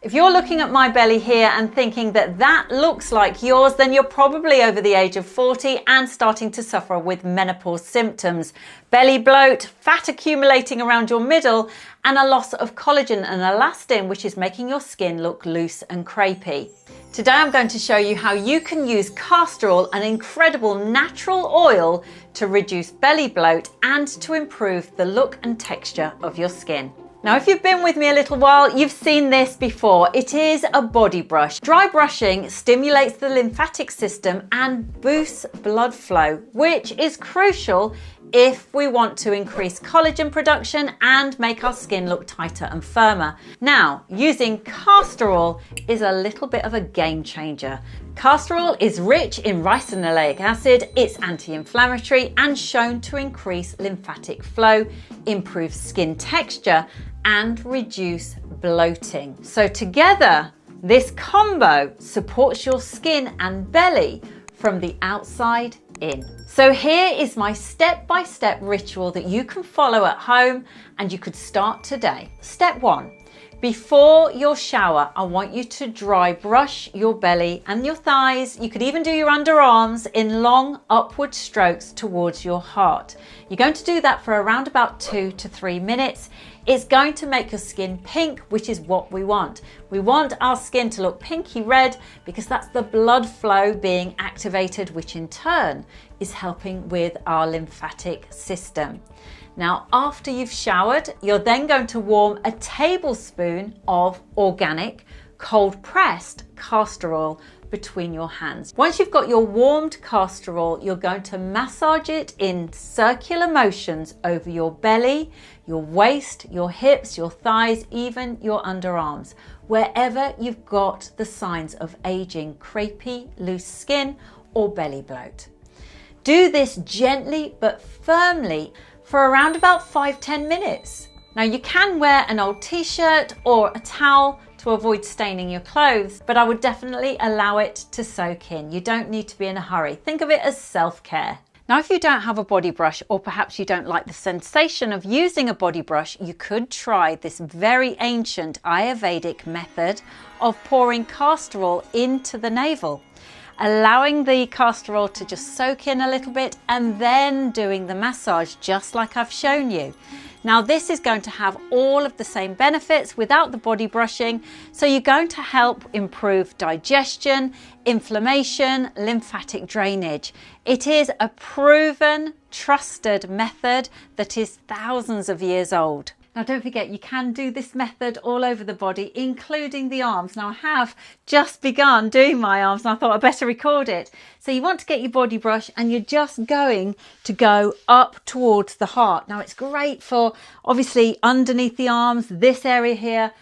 If you're looking at my belly here and thinking that that looks like yours, then you're probably over the age of 40 and starting to suffer with menopause symptoms. Belly bloat, fat accumulating around your middle, and a loss of collagen and elastin, which is making your skin look loose and crepey. Today I'm going to show you how you can use castor oil, an incredible natural oil, to reduce belly bloat and to improve the look and texture of your skin. Now, if you've been with me a little while, you've seen this before. It is a body brush. Dry brushing stimulates the lymphatic system and boosts blood flow, which is crucial if we want to increase collagen production and make our skin look tighter and firmer. Now, using castor oil is a little bit of a game changer. Castor oil is rich in ricinoleic acid, it's anti-inflammatory and shown to increase lymphatic flow, improve skin texture and reduce bloating. So together, this combo supports your skin and belly from the outside in. So here is my step-by-step ritual that you can follow at home and you could start today. Step 1. Before your shower, I want you to dry brush your belly and your thighs. You could even do your underarms in long upward strokes towards your heart. You're going to do that for around about 2 to 3 minutes. It's going to make your skin pink, which is what we want. We want our skin to look pinky red because that's the blood flow being activated, which in turn is helping with our lymphatic system. Now, after you've showered, you're then going to warm a tablespoon of organic, cold pressed castor oil between your hands. Once you've got your warmed castor oil, you're going to massage it in circular motions over your belly, your waist, your hips, your thighs, even your underarms, wherever you've got the signs of aging, crepey, loose skin, or belly bloat. Do this gently but firmly for around about 5-10 minutes. Now, you can wear an old t-shirt or a towel to avoid staining your clothes, but I would definitely allow it to soak in. You don't need to be in a hurry. Think of it as self-care. Now, if you don't have a body brush, or perhaps you don't like the sensation of using a body brush, you could try this very ancient Ayurvedic method of pouring castor oil into the navel, allowing the castor oil to just soak in a little bit and then doing the massage just like I've shown you. Now, this is going to have all of the same benefits without the body brushing. So you're going to help improve digestion, inflammation, lymphatic drainage. It is a proven, trusted method that is thousands of years old. Now, don't forget, you can do this method all over the body, including the arms. Now, I have just begun doing my arms and I thought I'd better record it. So you want to get your body brush and you're just going to go up towards the heart. Now, it's great for obviously underneath the arms, this area here,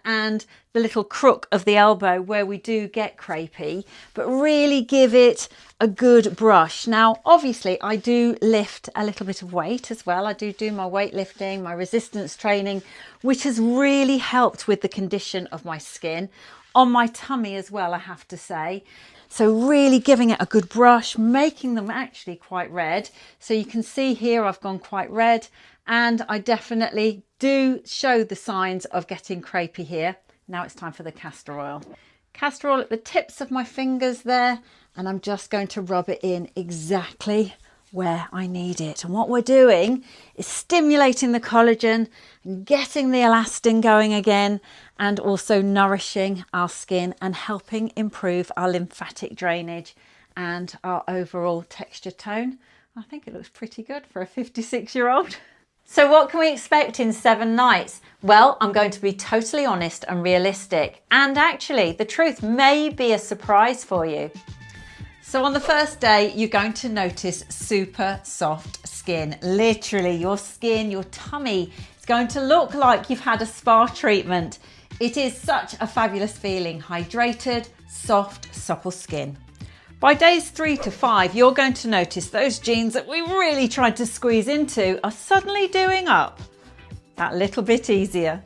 and the little crook of the elbow where we do get crepey, but really give it a good brush. Now, obviously, I do lift a little bit of weight as well. I do my weightlifting, my resistance training, which has really helped with the condition of my skin, on my tummy as well, I have to say. So really giving it a good brush, making them actually quite red. So you can see here I've gone quite red, and I definitely do show the signs of getting crepey here. Now it's time for the castor oil. Castor oil at the tips of my fingers there, and I'm just going to rub it in exactly where I need it. And what we're doing is stimulating the collagen and getting the elastin going again, and also nourishing our skin and helping improve our lymphatic drainage and our overall texture tone. I think it looks pretty good for a 56-year-old. So what can we expect in 7 nights? Well, I'm going to be totally honest and realistic. And actually, the truth may be a surprise for you. So on the first day, you're going to notice super soft skin. Literally, your skin, your tummy is going to look like you've had a spa treatment. It is such a fabulous feeling, hydrated, soft, supple skin. By days 3 to 5, you're going to notice those jeans that we really tried to squeeze into are suddenly doing up that little bit easier.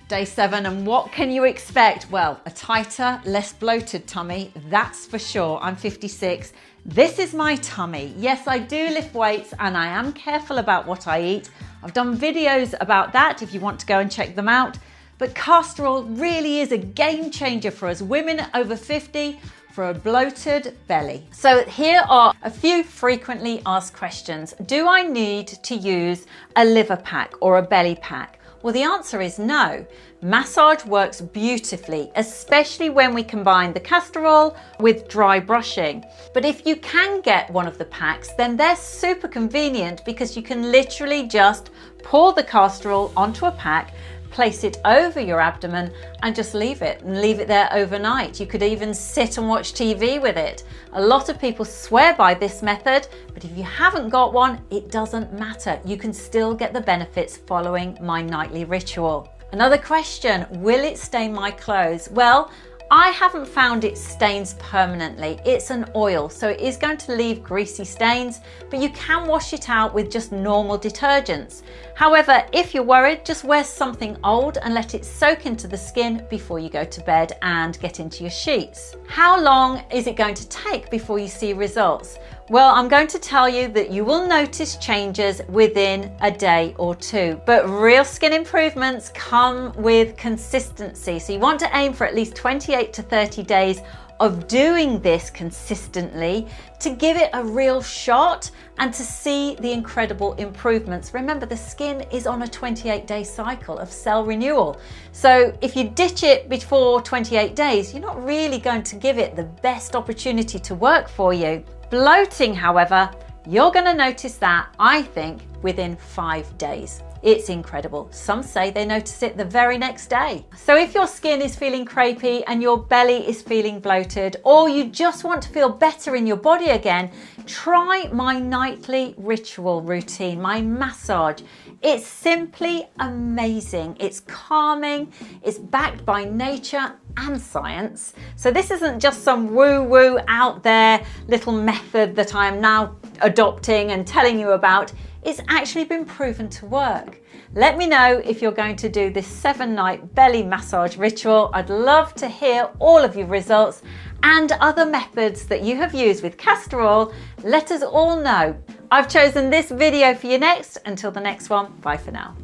Day 7, and what can you expect? Well, a tighter, less bloated tummy, that's for sure. I'm 56. This is my tummy. Yes, I do lift weights and I am careful about what I eat. I've done videos about that if you want to go and check them out. But castor oil really is a game changer for us women over 50 for a bloated belly. So here are a few frequently asked questions. Do I need to use a liver pack or a belly pack? Well, the answer is no. Massage works beautifully, especially when we combine the castor oil with dry brushing. But if you can get one of the packs, then they're super convenient because you can literally just pour the castor oil onto a pack, place it over your abdomen and just leave it there overnight. You could even sit and watch TV with it. A lot of people swear by this method, but if you haven't got one, it doesn't matter. You can still get the benefits following my nightly ritual. Another question, will it stain my clothes? Well, I haven't found it stains permanently. It's an oil, so it is going to leave greasy stains, but you can wash it out with just normal detergents. However, if you're worried, just wear something old and let it soak into the skin before you go to bed and get into your sheets. How long is it going to take before you see results? Well, I'm going to tell you that you will notice changes within a day or two, but real skin improvements come with consistency. So you want to aim for at least 28 to 30 days of doing this consistently to give it a real shot and to see the incredible improvements. Remember, the skin is on a 28-day cycle of cell renewal. So if you ditch it before 28 days, you're not really going to give it the best opportunity to work for you. Bloating, however, you're going to notice that, I think, within 5 days. It's incredible. Some say they notice it the very next day. So if your skin is feeling crepey and your belly is feeling bloated, or you just want to feel better in your body again, try my nightly ritual routine, my massage. It's simply amazing. It's calming, it's backed by nature and science. So this isn't just some woo-woo out there little method that I am now adopting and telling you about. It's actually been proven to work. Let me know if you're going to do this 7-night belly massage ritual. I'd love to hear all of your results and other methods that you have used with castor oil. Let us all know. I've chosen this video for you next. Until the next one, bye for now.